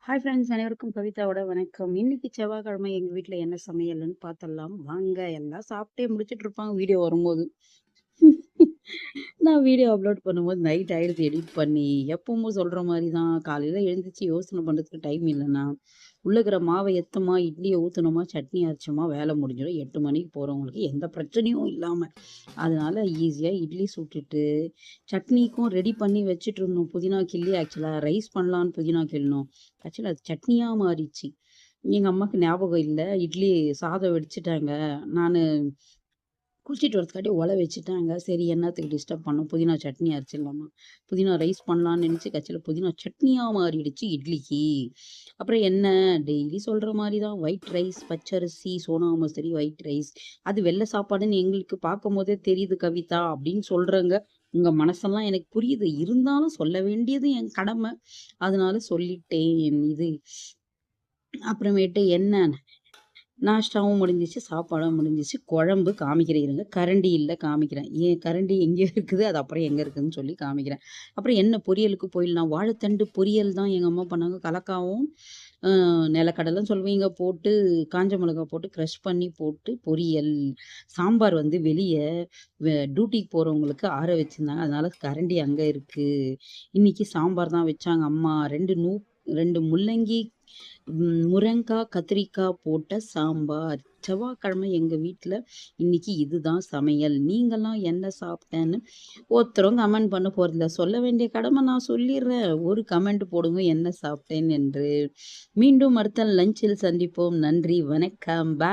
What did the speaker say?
Hi friends, அனைவருக்கும் கவிதாவோட வணக்கம். இன்னைக்கு செவ்வாய்க்கிழமை எங்க வீட்ல என்ன சமையல்னு பார்த்தரலாம் வாங்க. எல்லாம் சாப்பிட்டே முடிச்சுட்டு இருப்பாங்க வீடியோ வரும்போது. நான் வீடியோ அப்லோட் பண்ணும்போது நைட் ஆயிடுது எடிட் பண்ணி. எப்பவும் சொல்ற மாரி தான் காலையில எழுந்திரிச்சு யோசனை பண்றதுக்கு டைம் இல்லன்னா, உள்ள இருக்கிற மாவ எத்தமா, இட்லிய ஊத்துனோமா, சட்னி அரைச்சோமா வேலை முடிஞ்சிடும். 8 மணிக்கு போறவங்களுக்கு எந்த பிரச்சனையும் இல்லாம. அதனால ஈஸியா இட்லி சுட்டுட்டு, சட்னிக்கும் ரெடி பண்ணி வச்சுட்டு இருந்தோம். புதினா கிள்ளி ஆக்சுவலா ரைஸ் பண்ணலான்னு புதினா கிள்ளினோம். ஆக்சுவலா அது சட்னியா மாறிடுச்சு. எங்க அம்மாக்கு ஞாபகம் இல்ல. இட்லி சாதம் வடிச்சுட்டாங்க. நானு குளிச்சிட்டு வரதுக்காட்டி வச்சுட்டாங்க. சரி என்னத்துக்கு டிஸ்டர்ப் பண்ணோம். புதினா சட்னி அரைச்சிடலாமா, புதினா ரைஸ் பண்ணலான்னு நினைச்சு கடைசியில புதினா சட்னியா மாறிடுச்சு இட்லிக்கு. அப்புறம் என்ன, டெய்லி சொல்ற மாரி தான் ஒயிட் ரைஸ், பச்சரிசி, சோனா மசூரி, ஒயிட் ரைஸ். அது வெள்ள சாப்பாடுன்னு எங்களுக்கு பார்க்கும்போதே தெரியுது கவிதா அப்படின்னு சொல்றேங்க. உங்க மனசெல்லாம் எனக்கு புரியுது. இருந்தாலும் சொல்ல வேண்டியது என் கடமை. அதனால சொல்லிட்டேன். இது அப்புறமேட்டு என்ன, நாஷ்டாவும் முடிஞ்சிச்சு, சாப்பாடும் முடிஞ்சிச்சு. குழம்பு காமிக்கிறேன் இருங்க. கரண்டி இல்ல காமிக்கிறேன். ஏன் கரண்டி எங்கேயோ இருக்குது. அது அப்புறம் எங்க இருக்குதுன்னு சொல்லி காமிக்கிறேன். அப்புறம் என்ன பொரியலுக்கு போயிடலாம். வாழைத்தண்டு பொரியல் தான் எங்க அம்மா பண்ணாங்க. கலக்காவும், அ நிலக்கடலைன்னு சொல்லுவீங்க போட்டு, காஞ்ச மிளகாய் போட்டு கிரஷ் பண்ணி போட்டு பொரியல். சாம்பார் வந்து வெளிய டியூட்டிக்கு போறவங்களுக்கு ஆற வச்சிருந்தாங்க. அதனால கரண்டி அங்க இருக்கு. இன்னைக்கு சாம்பார் தான் வச்சாங்க அம்மா. 2 முள்ளங்கி, முருங்கா, கத்திரிக்காய் போட்ட சாம்பார். செவ்வாய்க்கிழமை எங்க வீட்ல இன்னைக்கு இதுதான் சமையல். நீங்கலாம் என்ன சாப்பிட்டேன்னு ஒருத்தரும் கமெண்ட் பண்ண போறதில்ல. சொல்ல வேண்டிய கடமை நான் சொல்லிர்றேன். ஒரு கமெண்ட் போடுங்க என்ன சாப்பிட்டேன் என்று. மீண்டும் அடுத்த லஞ்சில் சந்திப்போம். நன்றி, வணக்கம். பாய்.